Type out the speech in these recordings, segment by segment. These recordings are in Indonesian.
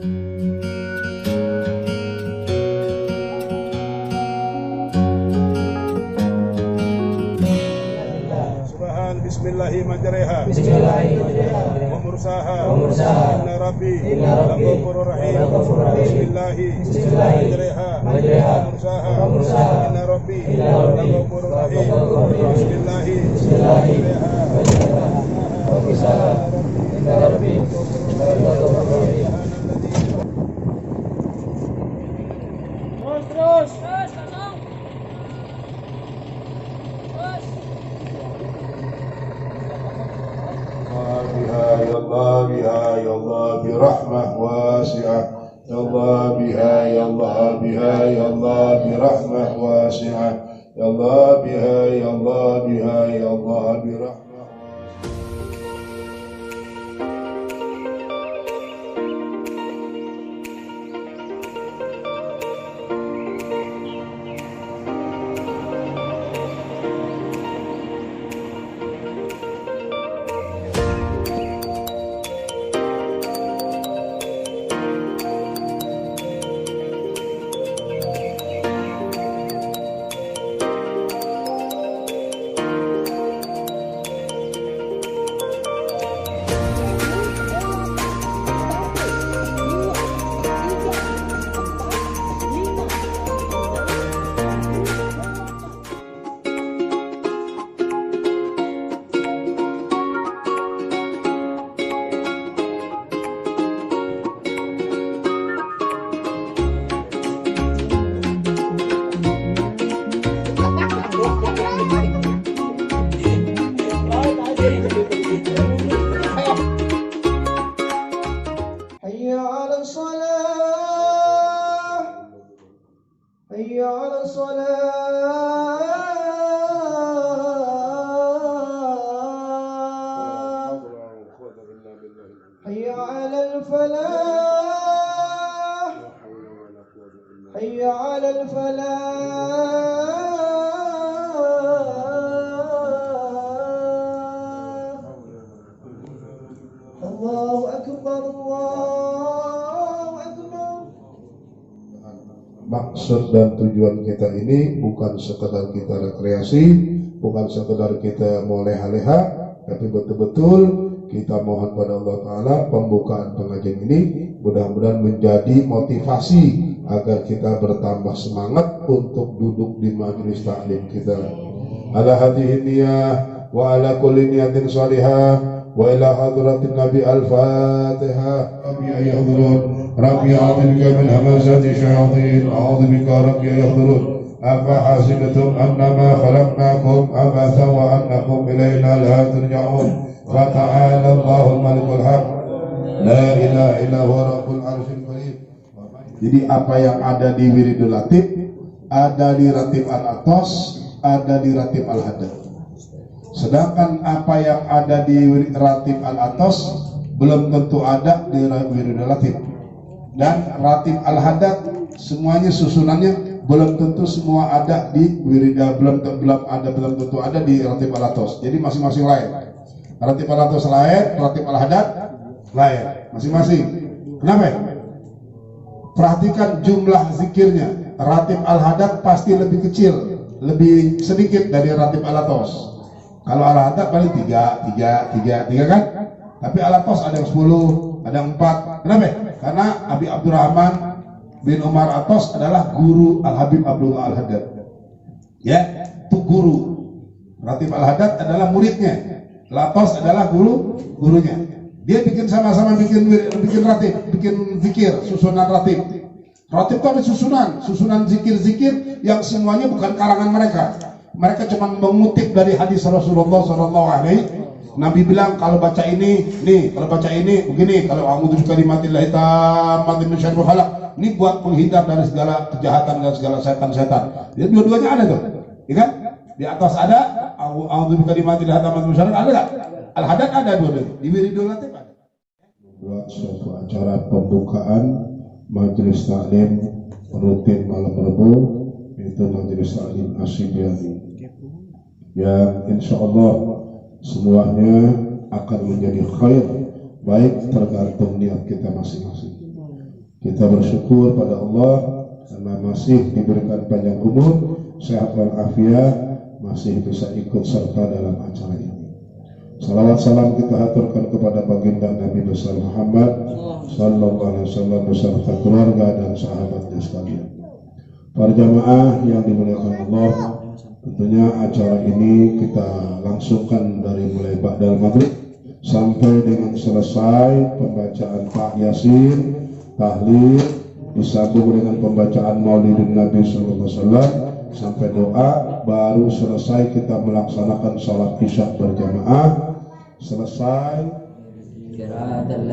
Bismillahirrahmanirrahim. Wa mursaha. Inna Rabbi Ghafurur Rahim. Bismillahirrahmanirrahim. Wa mursaha. Inna Rabbi Ghafurur Rahim. Terus. Ya Allah biha ya Allah birahmah wasi'ah. Ya Allah biha ya Allah biha ya Allah birahmah wasi'ah. Ya Allah biha ya Allah biha ya Allah birahmah. Hayya 'ala shalah, hayya 'ala shalah, hayya 'ala al-falah, hayya 'ala al-falah. Allahu akbar, Allahu akbar. Maksud dan tujuan kita ini bukan sekedar kita rekreasi, bukan sekedar kita mau leha-leha, tapi betul-betul kita mohon pada Allah Ta'ala pembukaan pengajian ini mudah-mudahan menjadi motivasi agar kita bertambah semangat untuk duduk di majelis taklim kita. Ala hadhihi niyah wa ala kulli niyatin salihah wa ila hadratin Nabi al-Fatihah. Rabbi yahdurun, Rabbi a'udhubika min hamazati syayatin, a'udzubika Rabbi yahdurun. Afa hasibtum annama khalaqnakum abatha wa annakum ilayna la turja'un. Wa ta'ala Allahul malikul haq, la ilaha illa huwa rabbul arsyil karim. Jadi apa yang ada di Wiridul Latif, ada di Ratib Al-Atos, ada di Ratib Al-Hadad. Sedangkan apa yang ada di Ratib Al-Atos belum tentu ada di Wiridul Latif. Dan Ratib Al-Hadad semuanya susunannya belum tentu semua ada di Wirida, belum tentu ada di Ratib Al-Atos. Jadi masing-masing lain. Ratib Al-Atos lain, Ratib Al-Hadad lain, masing-masing. Kenapa? Perhatikan jumlah zikirnya. Ratib Al-Hadad pasti lebih kecil, lebih sedikit dari Ratib Al-Atos. Kalau Al-Hadad paling 3 kan? Tapi Al-Atos ada yang 10, ada yang 4. Kenapa? Karena Abi Abdurrahman bin Umar Atos adalah guru Al-Habib Abdullah Al-Haddad. Ya, itu guru. Ratib Al-Hadad adalah muridnya. Al-Atos adalah gurunya. Dia bikin sama-sama bikin ratib, bikin zikir, susunan ratib. Ratib itu ada susunan zikir-zikir yang semuanya bukan karangan mereka. Mereka cuma mengutip dari hadis Rasulullah SAW. Nabi bilang kalau baca ini, nih, kalau baca ini begini, kalau a'udzu bikalimatillahi tammatin min syarri ma khalaq. Ini buat menghindar dari segala kejahatan dan segala setan-setan. Jadi dua-duanya ada tuh. Ya kan? Di atas ada a'udzu bikalimatillahi tammatin min syarri, ada enggak? Al-Hadad ada dua-duanya. Di Wiridul Latif ada. Buat suatu acara pembukaan majelis taklim rutin malam Rabu, itu majelis taklim Asyidiyani. Ya, insyaallah semuanya akan menjadi khair, baik tergantung niat kita masing-masing. Kita bersyukur pada Allah karena masih diberikan panjang umur, sehat walafiat, masih bisa ikut serta dalam acara ini. Salawat salam kita haturkan kepada baginda Nabi besar Muhammad sallallahu alaihi wasallam beserta keluarga dan sahabatnya sekalian. Para jamaah yang dimuliakan Allah, tentunya acara ini kita langsungkan dari mulai ba'dal maghrib sampai dengan selesai pembacaan Pak Yasin, tahlil, disambung dengan pembacaan Maulidin Nabi sallallahu alaihi wasallam sampai doa, baru selesai kita melaksanakan sholat isya berjamaah. Selesai.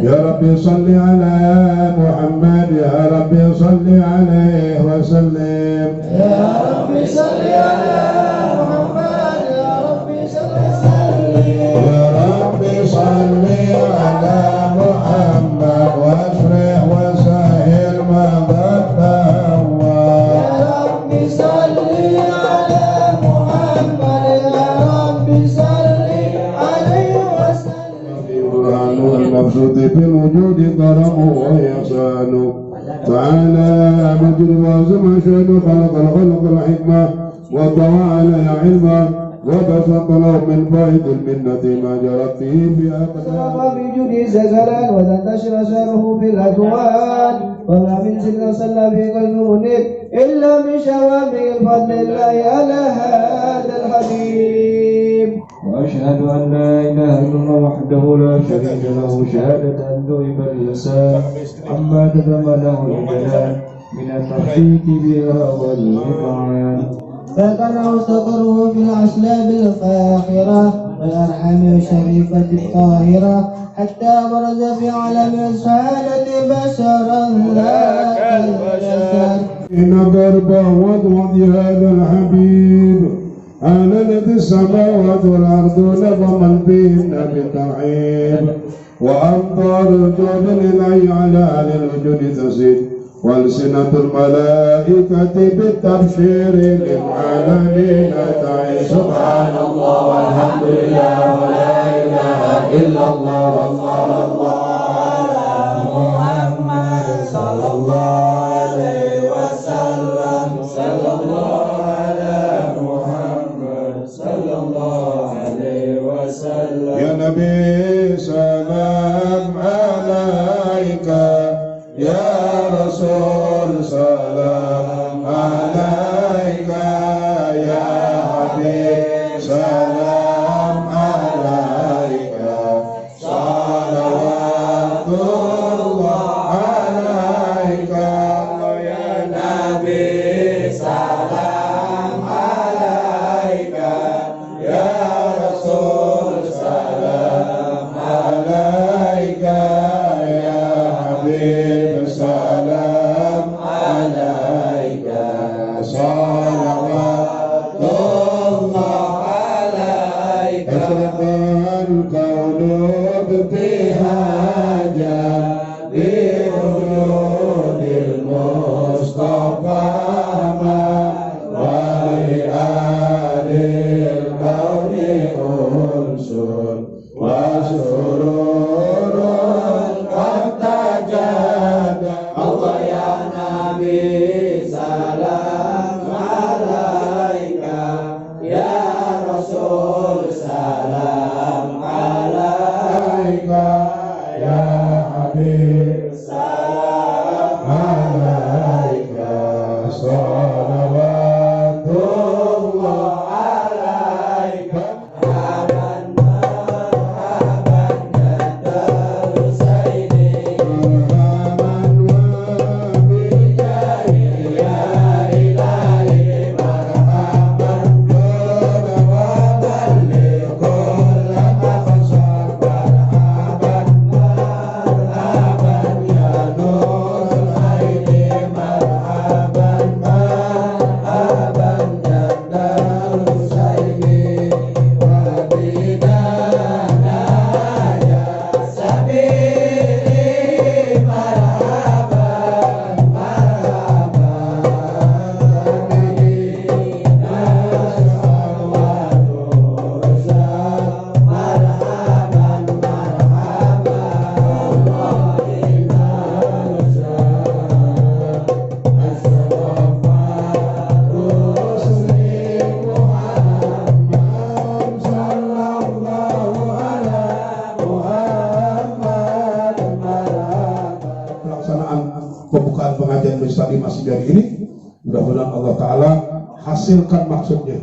Ya Rabbi salli ala Muhammad, ya Rabbi salli alaihi wa sallim. Ya Rabbi salli ala Muhammad, ya Rabbi salli. Ya Rabbi salli ala Muhammad washrih wa sahil ma ghaddawa. Ya Rabbi salli ala Muhammad, ya Rabbi salli alaihi wa sallim. المقصود في الوجود كرمه وإحسانه تعالى مجد وعظم أشهد خلق الخلق الحكمة وتعالى علما وبسط له من فائد المنة ما جرت فيه في أقدام في جودي زكرا وتنتشر شره في الأكوان وما من سر صلى في قلب منيب إلا من شوامع الفضل الله على هذا الحبيب. وأشهد أن لا إله إلا الله وحده لا شريك له شهادة أن ذهب الإنسان عما تتمناه الجلال من التخفيف بها والإذعان. فكانه استقره في الأسلاب الفاخرة والأرحام الشريفة الطاهرة حتى برز في عالم السعادة بشرا لا كالبشر. إن ضربه وضع هذا الحبيب آلنت السماوات والأرض نظما فيهن بالترحيب وأمطار الجود لله على أهل الوجود تزيد وألسنة الملائكة بالتبشير للعالمين تعي سبحان الله والحمد لله ولا إله إلا الله والله الله على محمد صلى الله عليه وسلم صلى الله على محمد صلى الله عليه وسلم يا نبي سلام عليك يا رسول سلام عليك يا حبيب سلام عليك صلوات الله عليك يا نبي سلام عليك يا رسول سلام عليك يا حبيب سلام عليك صلوات الله عليك أشرق الكون بابتهاجا بوجود المصطفى ولآل الكون أنس وسرور قد تجدد الله يا نبي سلام عليك يا رسول سلام عليك يا حبيب سلام عليك صلوات الله عليك مرحبا pelaksanaan pembukaan pengajian Masjid Masjid ini. Mudah-mudahan Allah Ta'ala hasilkan maksudnya.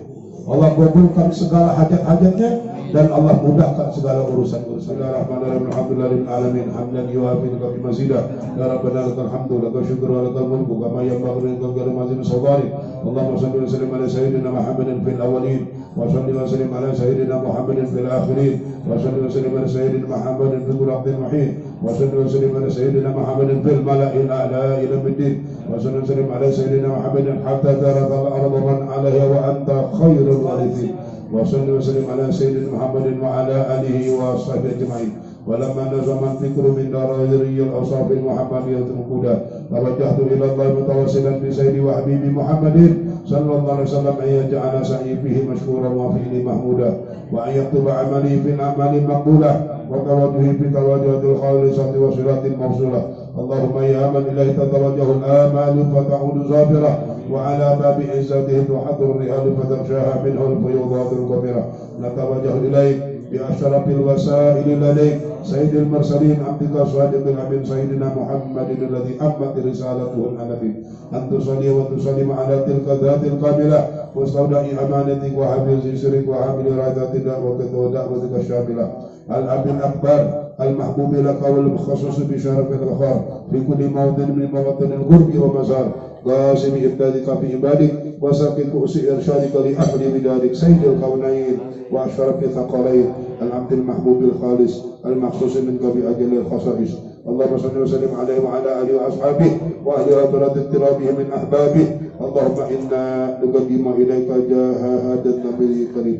Allah kabulkan segala hajat-hajatnya dan Allah mudahkan segala urusan-urusan. Bismillahirrahmanirrahim. Alhamdulillahil alamin hamdan yuwafi ni'mahu mazidah. Ya Rabbana lakal hamdu lakal syukru wa lakal mulku kama yanbaghi li jalali mazid sultanik. Allahumma shalli wa sallim ala sayyidina Muhammadin fil awwalin wa shalli wa sallim ala sayyidina Muhammadin fil akhirin wa shalli wa sallim ala sayyidina Muhammadin fil waqtil muhin wa shalli wa sallim ala sayyidina Muhammadin fil mala'il a'la ila biddin wa shalli wa sallim ala sayyidina Muhammadin hatta tarat al-ardu man 'alayha wa anta khairul warithin. وصلى وسلم على سيدنا محمد وعلى آله وصحبه أجمعين. ولما نظم الفكر من درايري الأوصاف المحمدية الهدى توجهت إلى الله متوسلا بسيدي وحبيبي محمد صلى الله عليه وسلم أن يجعل سعي فيه مشكورا وفيه محمودا وأن يكتب عملي في الأعمال مقبولة وتوجهي في توجهات الخالصة وصلات الموصولة. اللهم يا من إليه تتوجه الآمال فتعود زافرة وعلى باب عزته تحضر الرحال فتغشاها منه الفيوضات الكبيرة. نتوجه إليك بأشرف الوسائل لديك سيد المرسلين عبدك الصادق الأمين سيدنا محمد الذي أمت رسالته الأنبي أن تصلي وتسلم على تلك الذات الكاملة مستودع أمانتك وحفظ سرك وحامل رايتك ودعوتك الشاملة الأب الأكبر المحبوب لك والمخصص بشرف الغفار في كل موطن من مواطن القرب ومزار قاسم إمدادك في عبادك وساق كؤس إرشادك لأهل بلادك سيد الكونين وأشرف الثقلين العبد المحبوب الخالص المخصوص منك بأجل الخصائص. اللهم صل وسلم عليه وعلى آله وأصحابه وأهل رضرة اضطرابه من أحبابه. اللهم إنا نقدم إليك جاه هذا النبي الكريم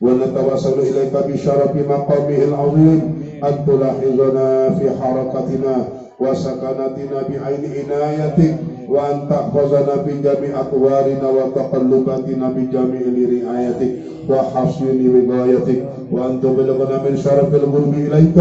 ونتواصل إليك بشرف مقامه العظيم أن تلاحظنا في حركتنا وسكناتنا بعين عنايتك وأن تحفظنا في جميع أطوارنا وتقلباتنا بجميع رعايتك وحسن وقايتك وأن تبلغنا من شرف القرب إليك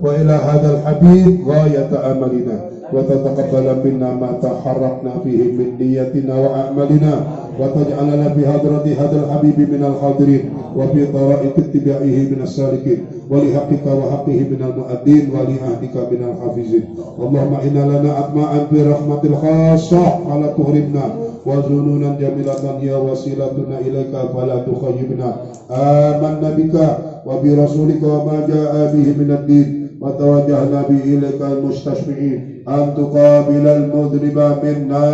وإلى هذا الحبيب غاية أملنا وتتقبل منا ما تحركنا فيه من نيتنا وأعمالنا وتجعلنا في حضرة هذا الحبيب من الحاضرين وفي طرائق اتباعه من السالكين ولحقك وحقه من المؤدين ولعهدك من الحافظين. اللهم إنا لنا أطماعا برحمة الخاصة فلا تغربنا وظنونا جميلة هي وسيلتنا إليك فلا تخيبنا. آمنا بك وبرسولك وما جاء به من الدين وتوجهنا به إليك المستشفعين أن تقابل المذنب منا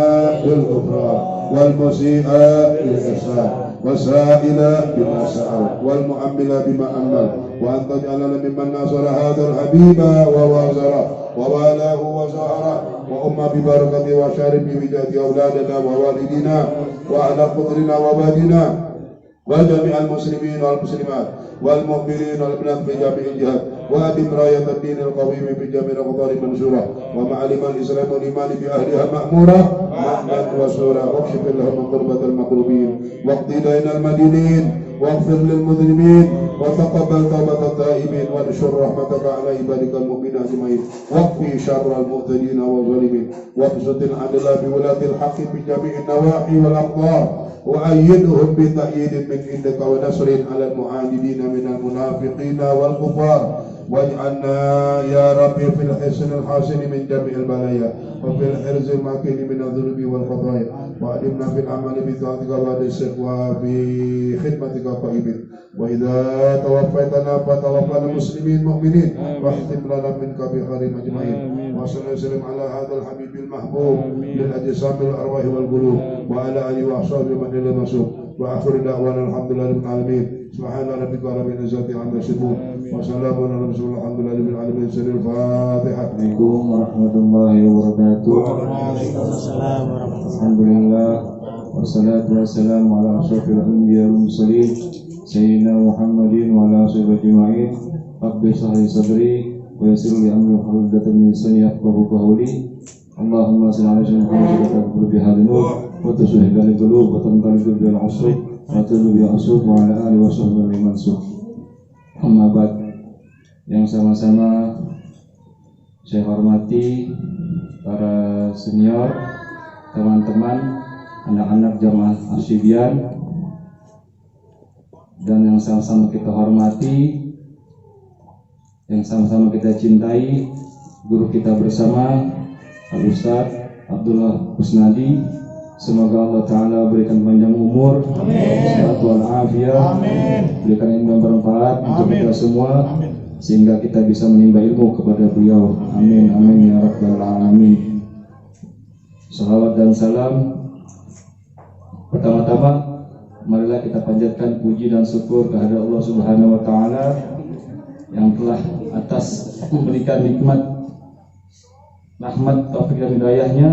بالغفران والمسيء بالإحسان والسائل بما سأل والمؤمل بما أمل وأن تجعلنا ممن ناصر هذا الحبيب ووازره ووالاه وزهره وأم ببركته وشارب بوجاد أولادنا ووالدنا وأهل قدرنا ووالدنا وجميع المسلمين والمسلمات والمؤمنين والمؤمنات في جميع الجهات وأدم راية الدين القويم في جميع الأقطار منشورة ومعالم الإسلام والإيمان بأهلها مأمورة مأمنا وسورة واكشف لهم قربة المقربين واقض دين المدينين واغفر للمذنبين وتقبل توبة التائبين وانشر رحمتك على عبادك المؤمنين أجمعين واكفي شر المعتدين والظالمين وابسط العدل بولاة الحق في جميع النواحي والأقطار وأيدهم بتأييد من عندك ونصر على المعاندين من المنافقين والكفار واجعلنا يا ربي في الحسن الحسن من جميع البلايا وفي الحرز المكين من الذنوب والخطايا وأدمنا في العمل بطاعتك والرزق وفي خدمتك قائمين وإذا توفيتنا فتوفنا مسلمين مؤمنين واختم لنا منك بخير أجمعين وصلى وسلم على هذا الحبيب المحبوب للأجسام الأرواح والقلوب وعلى آله وأصحابه من إلى المسوق وآخر دعوانا الحمد لله رب العالمين سبحان ربك رب العزة عما يصفون وسلام على المرسلين الحمد لله رب العالمين. سر الفاتحة. Assalamualaikum warahmatullahi wabarakatuh. Waalaikumsalam warahmatullahi Alhamdulillah wassalatu wassalamu ala asyrafil anbiya wal mursalin sayyidina Muhammadin wa ala alihi ajma'in. Rabbi shrah li sadri wa yassir li amri wahlul 'uqdatam min lisani yafqahu qawli. Allahumma shalli ala sayyidina Muhammad wa ala bihadin wa tushhidal qulub wa tanqalib bil 'usr wa tadlu bi asuf wa ala alihi wa sahbihi mansur. Amma ba'd. Yang sama-sama saya hormati para senior, teman-teman, anak-anak jamaah Asyibian, dan yang sama-sama kita hormati, yang sama-sama kita cintai, guru kita bersama Al-Ustaz Abdullah Husnadi. Semoga Allah Ta'ala berikan panjang umur, sehat walafiat, berikan ilmu yang bermanfaat untuk kita semua, sehingga kita bisa menimba ilmu kepada beliau. Amin, amin ya rabbal alamin. Salawat dan salam. Pertama-tama, marilah kita panjatkan puji dan syukur kehadirat Allah Subhanahu wa Ta'ala yang telah atas memberikan nikmat, rahmat, taufik dan hidayahnya,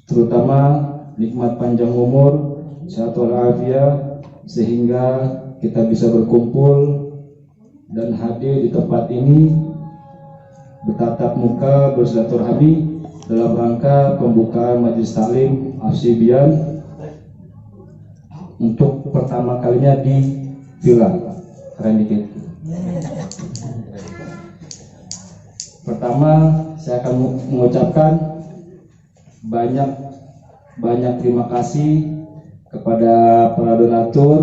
terutama nikmat panjang umur, sehat walafiat, sehingga kita bisa berkumpul dan hadir di tempat ini, bertatap muka, bersilaturahmi dalam rangka pembukaan majelis taklim Asyibian untuk pertama kalinya di Villa. Keren dikit. Pertama, saya akan mengucapkan banyak terima kasih kepada para donatur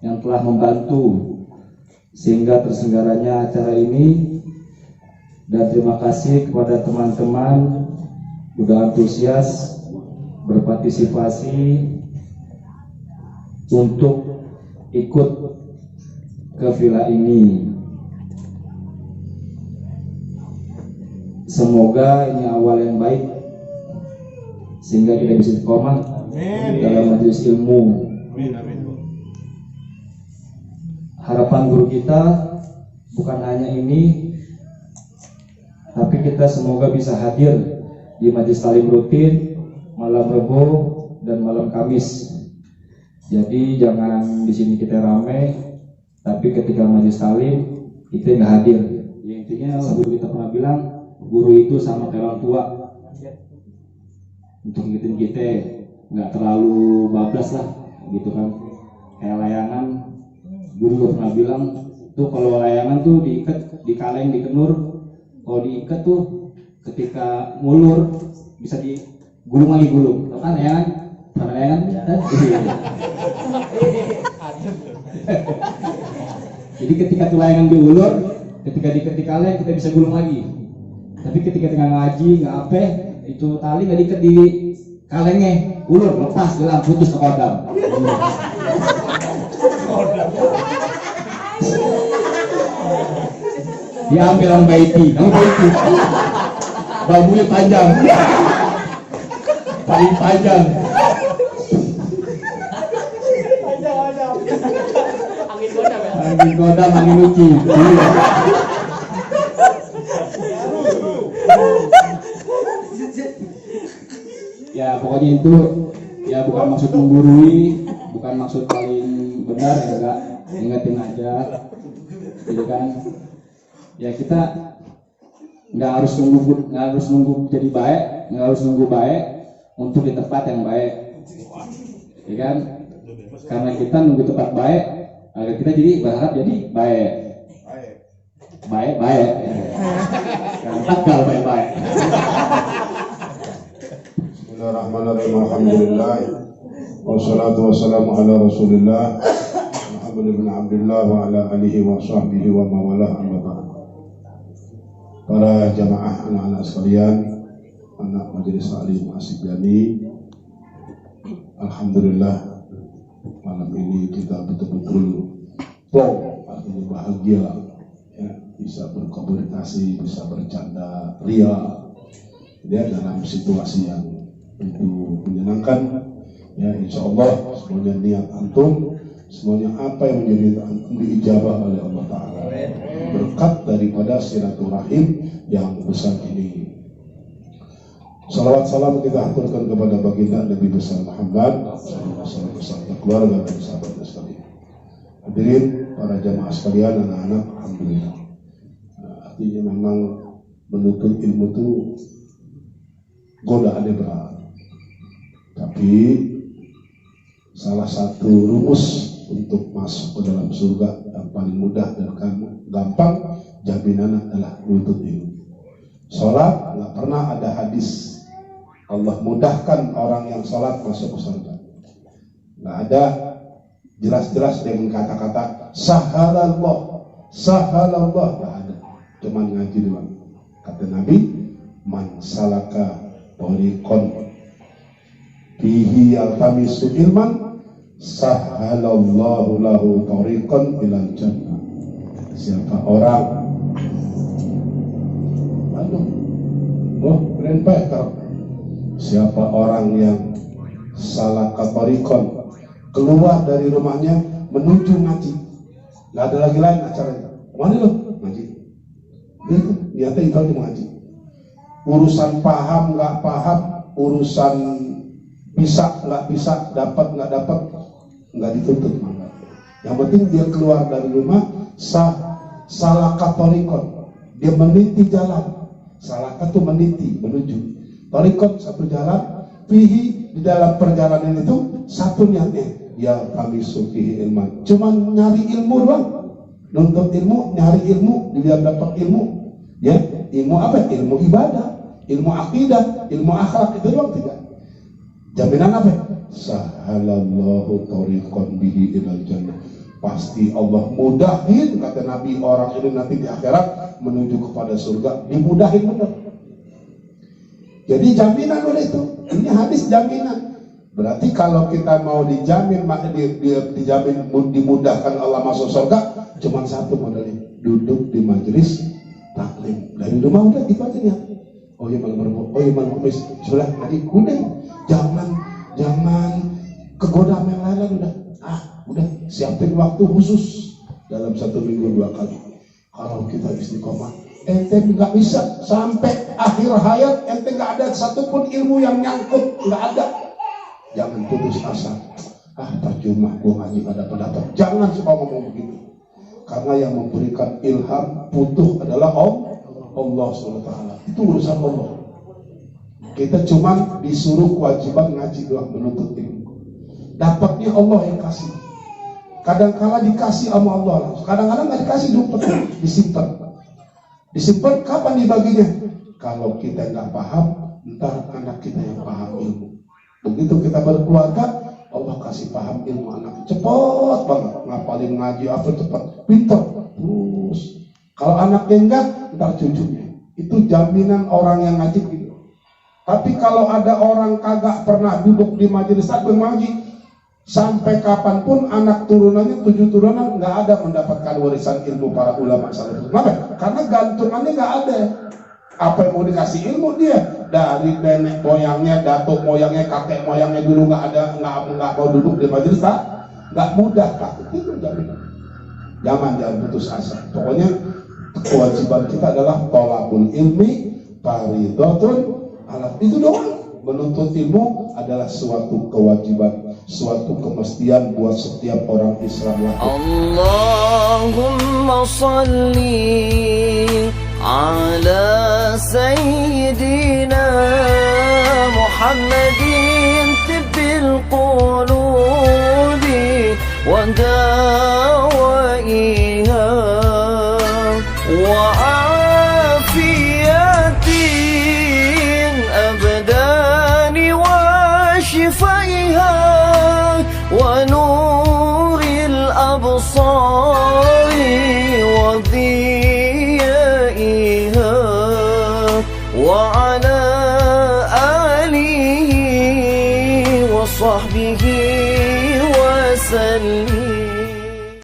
yang telah membantu sehingga terselenggaranya acara ini, dan terima kasih kepada teman-teman udah antusias berpartisipasi untuk ikut ke villa ini. Semoga ini awal yang baik sehingga kita bisa istiqomah dalam majelis ilmu. Harapan guru kita bukan hanya ini, tapi kita semoga bisa hadir di majelis taklim rutin malam Rebo dan malam Kamis. Jadi jangan di sini kita rame, tapi ketika majelis taklim kita nggak hadir. Ya, intinya guru kita pernah bilang, guru itu sama kayak orang tua. Untuk ngikutin kita nggak terlalu bablas lah, gitu kan. Kayak layangan, guru juga pernah bilang tuh kalau layangan tuh diikat di kaleng, di kenur. Kalau diikat tuh ketika ngulur bisa digulung lagi gulung, tau kan layangan? Pernah layangan? Jadi ketika tuh layangan diulur, ketika diikat di kaleng kita bisa gulung lagi. Tapi ketika tengah ngaji nggak apa, itu tali nggak diikat di kalengnya, ulur lepas, gelang putus ke kodam. Diambil orang baiti, kamu baiti, bambunya panjang, paling panjang. Angin kodam, angin uci. Ya pokoknya itu ya bukan maksud menggurui, bukan maksud paling benar, ya enggak, ingetin aja, gitu kan. Ya kita nggak harus nunggu jadi baik, nggak harus nunggu baik untuk di tempat yang baik, ya kan? Karena kita nunggu tempat baik, agar kita jadi berharap jadi baik. Karena takal baik. Bismillahirrahmanirrahim. Alhamdulillah. Wassalatu wassalamu ala Rasulillah Muhammad bin Abdullah wa ala alihi wa sahbihi wa mawalah, amma ba'd. Para jamaah anak-anak sekalian, anak majelis taklim Asyibiani, alhamdulillah malam ini kita betul-betul artinya bahagia, ya, bisa berkomunikasi, bisa bercanda ria, ya, dalam situasi yang itu menyenangkan. Ya, insya Allah semuanya niat antum, semuanya apa yang menjadi antum diijabah oleh Allah Ta'ala berkat daripada silaturahim yang besar ini. Salawat salam kita aturkan kepada baginda Nabi besar Muhammad SAW beserta keluarga dan sahabat sekalian. Hadirin para jamaah sekalian, anak-anak, alhamdulillah. Artinya memang menuntut ilmu itu godaannya berat, tapi salah satu rumus untuk masuk ke dalam surga yang paling mudah dan gampang jaminan adalah menuntut ilmu. Sholat nggak pernah ada hadis Allah mudahkan orang yang sholat masuk ke surga. Nggak ada jelas-jelas dengan kata-kata sahalallah, nggak ada. cuman ngaji doang. Kata Nabi, man salaka tariqan bihi yaltamisu ilman sahhalallahu lahu tariqan ilal jannah. Siapa orang, siapa orang yang salaka tariqan, keluar dari rumahnya menuju ngaji, nggak ada lagi lain acaranya. Mana lo ngaji? Gitu, niatnya itu aja ngaji. Urusan paham nggak paham, urusan bisa nggak bisa, dapat nggak dapat, nggak dituntut. Yang penting dia keluar dari rumah salaka tariqan, dia meniti jalan. Salaka itu meniti, menuju. Tariqan satu jalan, fihi di dalam perjalanan itu satu niatnya, ya kami sufihi ilman, cuman nyari ilmu doang, nuntut ilmu, nyari ilmu, dia dapat ilmu, ya ilmu apa? Ilmu ibadah, ilmu akidah, ilmu akhlak, itu doang tidak. Jaminan apa? Sahalallahu tariqan bihi ilal jannah. Pasti Allah mudahin, kata Nabi, orang ini nanti di akhirat menuju kepada surga, dimudahin benar. Jadi jaminan oleh itu. Ini hadis jaminan. Berarti kalau kita mau dijamin, maka dijamin dimudahkan Allah masuk surga, cuma satu modalnya, duduk di majelis taklim. Dari rumah udah itu aja ya. Oh iya malam Rabu, oh iya malam Kamis, sudah tadi udah. Jangan kegoda yang lain udah. Udah siapin waktu khusus dalam 1 minggu 2 kali. Kalau kita istiqomah, ente nggak bisa sampai akhir hayat, ente nggak ada satupun ilmu yang nyangkut, nggak ada. Jangan putus asa. Percuma gua ngaji nggak dapat. Jangan suka ngomong begitu. Karena yang memberikan ilham putuh adalah Allah SWT. Itu urusan Allah. Kita cuma disuruh kewajiban ngaji doang, menuntut ilmu. Dapatnya Allah yang kasih. Kadang-kala dikasih sama Allah, kadang-kadang nggak dikasih, disimpan. Kapan dibaginya? Kalau kita nggak paham, ntar anak kita yang paham ilmu. Begitu kita berkeluarga, Allah kasih paham ilmu anak, cepet banget ngapalin ngaji, apa cepat, pintar. Terus kalau anaknya enggak, ntar cucunya. Itu jaminan orang yang ngaji gitu. Tapi kalau ada orang kagak pernah duduk di majelis taklim ngaji, sampai kapanpun anak turunannya 7 turunan nggak ada mendapatkan warisan ilmu para ulama salafus. Kenapa? Karena gantungannya nggak ada. Apa yang mau dikasih ilmu dia dari nenek moyangnya, datuk moyangnya, kakek moyangnya dulu nggak ada, nggak mau duduk di majelis, nggak mudah Pak. Itu jaminan. Jangan putus asa. Pokoknya kewajiban kita adalah thalabul ilmi fardhatun ala, itu doang. Menuntut ilmu adalah suatu kewajiban, suatu kemestian buat setiap orang Islam lakukan. Allahumma salli ala sayyidina Muhammadin tibbil qulubi wa dawaiha wa afiyatin abdani wa shifaiha wa nuril absari wa dhiyaiha wa ala alihi wa sahbihi wa sallim.